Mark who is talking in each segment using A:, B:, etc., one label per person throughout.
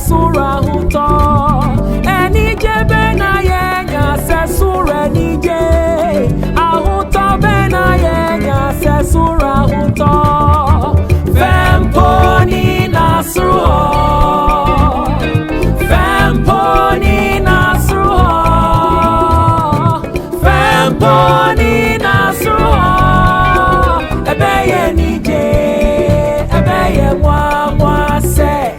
A: Sura huto eni jebe na yenya se sura nije ahuto be na yenya se sura huto femponi nasruho femponi nasruho femponi nasruho ebeye nije ebeye mwa se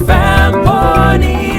A: Femponi